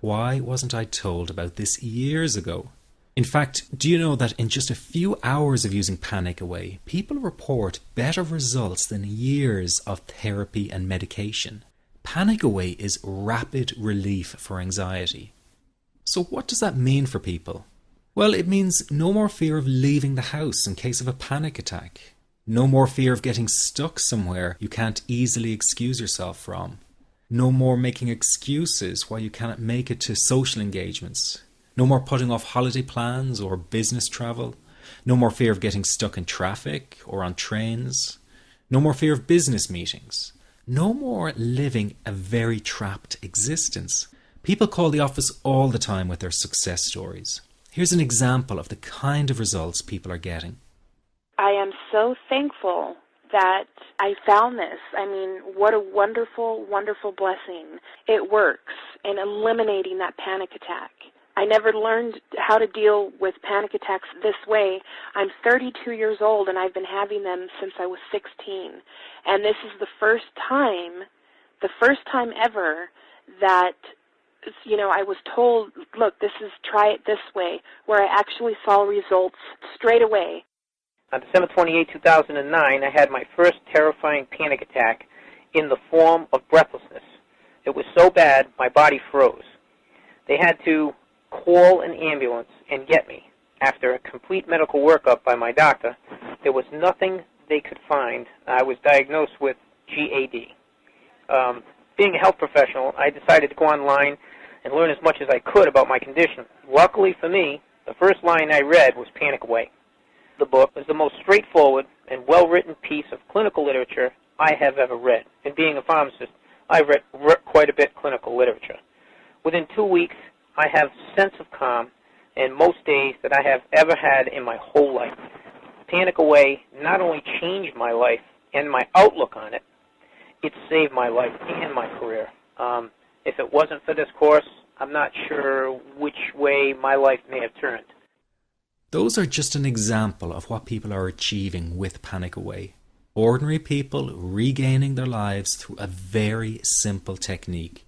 Why wasn't I told about this years ago? In fact, do you know that in just a few hours of using Panic Away, people report better results than years of therapy and medication? Panic Away is rapid relief for anxiety. So what does that mean for people? Well, it means no more fear of leaving the house in case of a panic attack. No more fear of getting stuck somewhere you can't easily excuse yourself from. No more making excuses why you cannot make it to social engagements. No more putting off holiday plans or business travel. No more fear of getting stuck in traffic or on trains. No more fear of business meetings. No more living a very trapped existence. People call the office all the time with their success stories. Here's an example of the kind of results people are getting. I am so thankful that I found this. I mean, what a wonderful, wonderful blessing. It works in eliminating that panic attack. I never learned how to deal with panic attacks this way. I'm 32 years old, and I've been having them since I was 16. And this is the first time ever that, I was told, look, try it this way, where I actually saw results straight away. On December 28, 2009, I had my first terrifying panic attack in the form of breathlessness. It was so bad, my body froze. They had to call an ambulance and get me. After a complete medical workup by my doctor, there was nothing they could find. I was diagnosed with GAD. Being a health professional, I decided to go online and learn as much as I could about my condition. Luckily for me, the first line I read was Panic Away. The book is the most straightforward and well-written piece of clinical literature I have ever read. And being a pharmacist, I've read quite a bit of clinical literature. Within 2 weeks, I have a sense of calm in most days that I have ever had in my whole life. Panic Away not only changed my life and my outlook on it, it saved my life and my career. If it wasn't for this course, I'm not sure which way my life may have turned. Those are just an example of what people are achieving with Panic Away. Ordinary people regaining their lives through a very simple technique.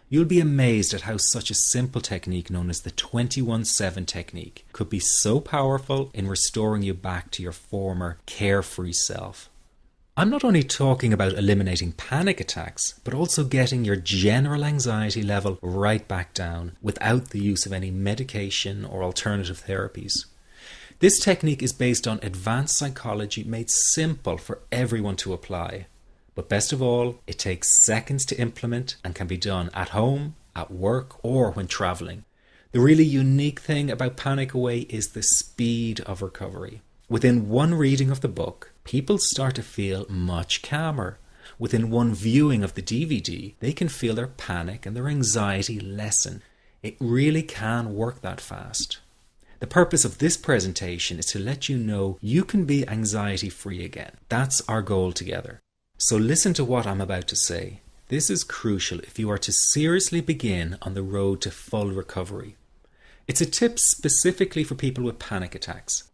You'll be amazed at how such a simple technique known as the 21-7 technique could be so powerful in restoring you back to your former carefree self. I'm not only talking about eliminating panic attacks, but also getting your general anxiety level right back down without the use of any medication or alternative therapies. This technique is based on advanced psychology made simple for everyone to apply. But best of all, it takes seconds to implement and can be done at home, at work, or when traveling. The really unique thing about Panic Away is the speed of recovery. Within one reading of the book, people start to feel much calmer. Within one viewing of the DVD, they can feel their panic and their anxiety lessen. It really can work that fast. The purpose of this presentation is to let you know you can be anxiety-free again. That's our goal together. So listen to what I'm about to say. This is crucial if you are to seriously begin on the road to full recovery. It's a tip specifically for people with panic attacks.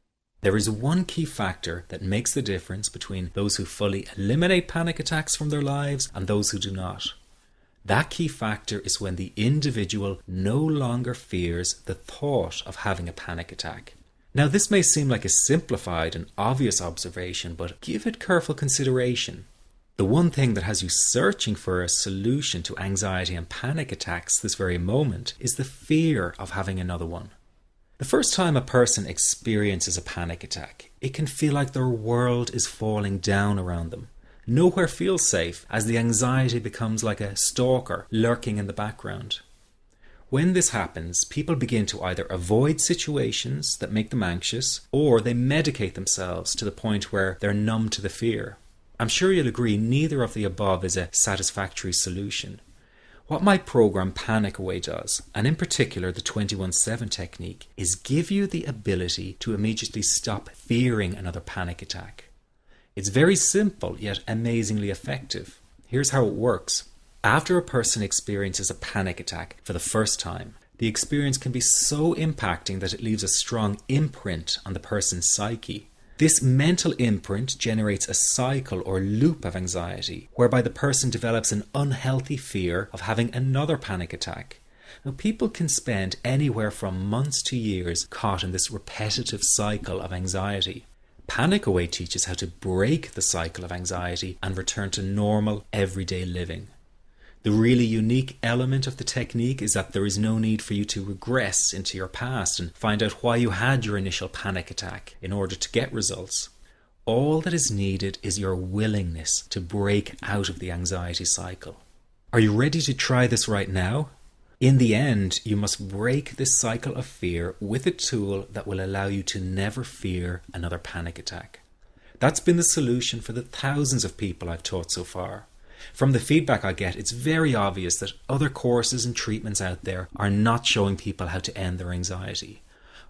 There is one key factor that makes the difference between those who fully eliminate panic attacks from their lives and those who do not. That key factor is when the individual no longer fears the thought of having a panic attack. Now, this may seem like a simplified and obvious observation, but give it careful consideration. The one thing that has you searching for a solution to anxiety and panic attacks this very moment is the fear of having another one. The first time a person experiences a panic attack, it can feel like their world is falling down around them. Nowhere feels safe as the anxiety becomes like a stalker lurking in the background. When this happens, people begin to either avoid situations that make them anxious, or they medicate themselves to the point where they're numb to the fear. I'm sure you'll agree neither of the above is a satisfactory solution. What my program Panic Away does, and in particular the 21-7 technique, is give you the ability to immediately stop fearing another panic attack. It's very simple yet amazingly effective. Here's how it works. After a person experiences a panic attack for the first time, the experience can be so impacting that it leaves a strong imprint on the person's psyche. This mental imprint generates a cycle or loop of anxiety, whereby the person develops an unhealthy fear of having another panic attack. Now, people can spend anywhere from months to years caught in this repetitive cycle of anxiety. Panic Away teaches how to break the cycle of anxiety and return to normal, everyday living. The really unique element of the technique is that there is no need for you to regress into your past and find out why you had your initial panic attack in order to get results. All that is needed is your willingness to break out of the anxiety cycle. Are you ready to try this right now? In the end, you must break this cycle of fear with a tool that will allow you to never fear another panic attack. That's been the solution for the thousands of people I've taught so far. From the feedback I get, it's very obvious that other courses and treatments out there are not showing people how to end their anxiety.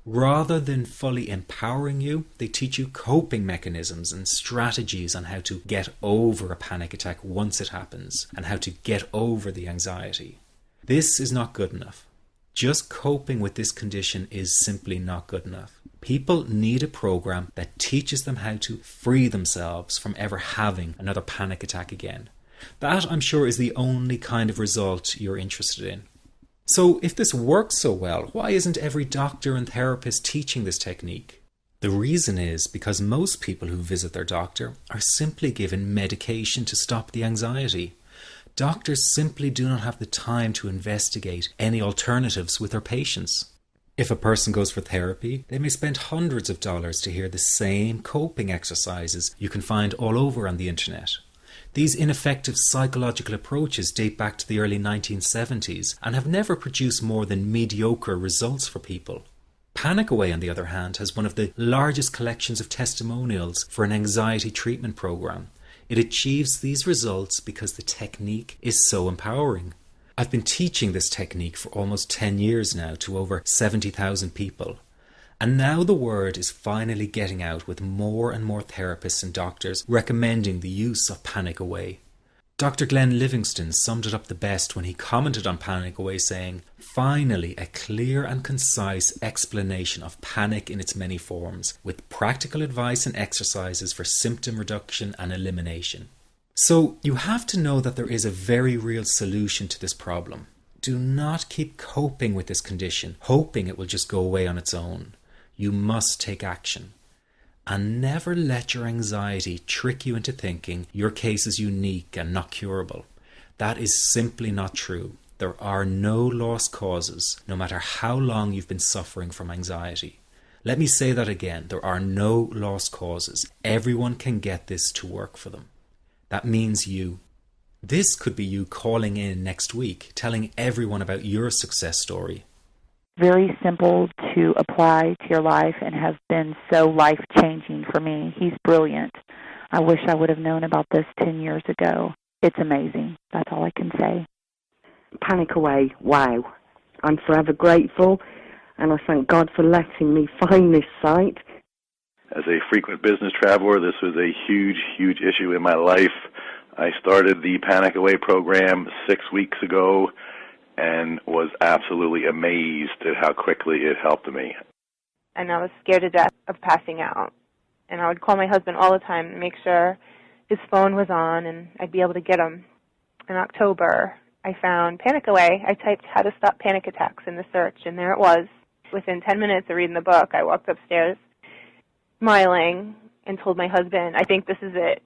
Rather than fully empowering you, they teach you coping mechanisms and strategies on how to get over a panic attack once it happens and how to get over the anxiety. This is not good enough. Just coping with this condition is simply not good enough. People need a program that teaches them how to free themselves from ever having another panic attack again. That, I'm sure, is the only kind of result you're interested in. So if this works so well, why isn't every doctor and therapist teaching this technique? The reason is because most people who visit their doctor are simply given medication to stop the anxiety. Doctors simply do not have the time to investigate any alternatives with their patients. If a person goes for therapy, they may spend hundreds of dollars to hear the same coping exercises you can find all over on the internet. These ineffective psychological approaches date back to the early 1970s and have never produced more than mediocre results for people. Panic Away, on the other hand, has one of the largest collections of testimonials for an anxiety treatment program. It achieves these results because the technique is so empowering. I've been teaching this technique for almost 10 years now to over 70,000 people. And now the word is finally getting out with more and more therapists and doctors recommending the use of Panic Away. Dr. Glenn Livingston summed it up the best when he commented on Panic Away saying, "Finally, a clear and concise explanation of panic in its many forms, with practical advice and exercises for symptom reduction and elimination." So you have to know that there is a very real solution to this problem. Do not keep coping with this condition, hoping it will just go away on its own. You must take action. And never let your anxiety trick you into thinking your case is unique and not curable. That is simply not true. There are no lost causes, no matter how long you've been suffering from anxiety. Let me say that again. There are no lost causes. Everyone can get this to work for them. That means you. This could be you calling in next week, telling everyone about your success story. Very simple to apply to your life and has been so life-changing for me. He's brilliant. I wish I would have known about this 10 years ago. It's amazing. That's all I can say. Panic Away, wow. I'm forever grateful, and I thank God for letting me find this site. As a frequent business traveler, this was a huge, huge issue in my life. I started the Panic Away program 6 weeks ago and was absolutely amazed at how quickly it helped me. And I was scared to death of passing out. And I would call my husband all the time to make sure his phone was on and I'd be able to get him. In October, I found Panic Away. I typed "how to stop panic attacks" in the search, and there it was. Within 10 minutes of reading the book, I walked upstairs smiling and told my husband, "I think this is it.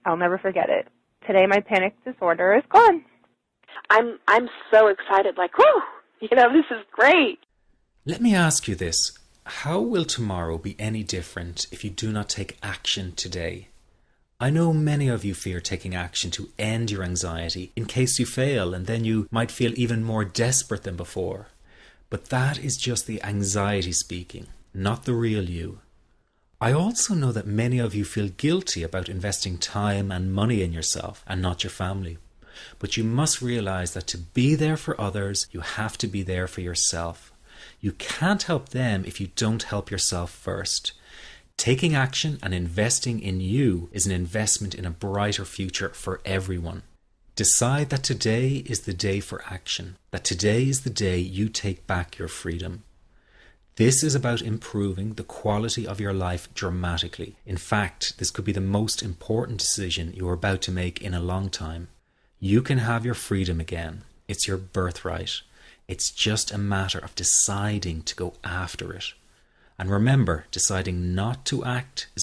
I'll never forget it. Today my panic disorder is gone." I'm so excited, like, whoo, this is great. Let me ask you this. How will tomorrow be any different if you do not take action today? I know many of you fear taking action to end your anxiety in case you fail, and then you might feel even more desperate than before. But that is just the anxiety speaking, not the real you. I also know that many of you feel guilty about investing time and money in yourself and not your family. But you must realize that to be there for others, you have to be there for yourself. You can't help them if you don't help yourself first. Taking action and investing in you is an investment in a brighter future for everyone. Decide that today is the day for action, that today is the day you take back your freedom. This is about improving the quality of your life dramatically. In fact, this could be the most important decision you are about to make in a long time. You can have your freedom again. It's your birthright. It's just a matter of deciding to go after it. And remember, deciding not to act is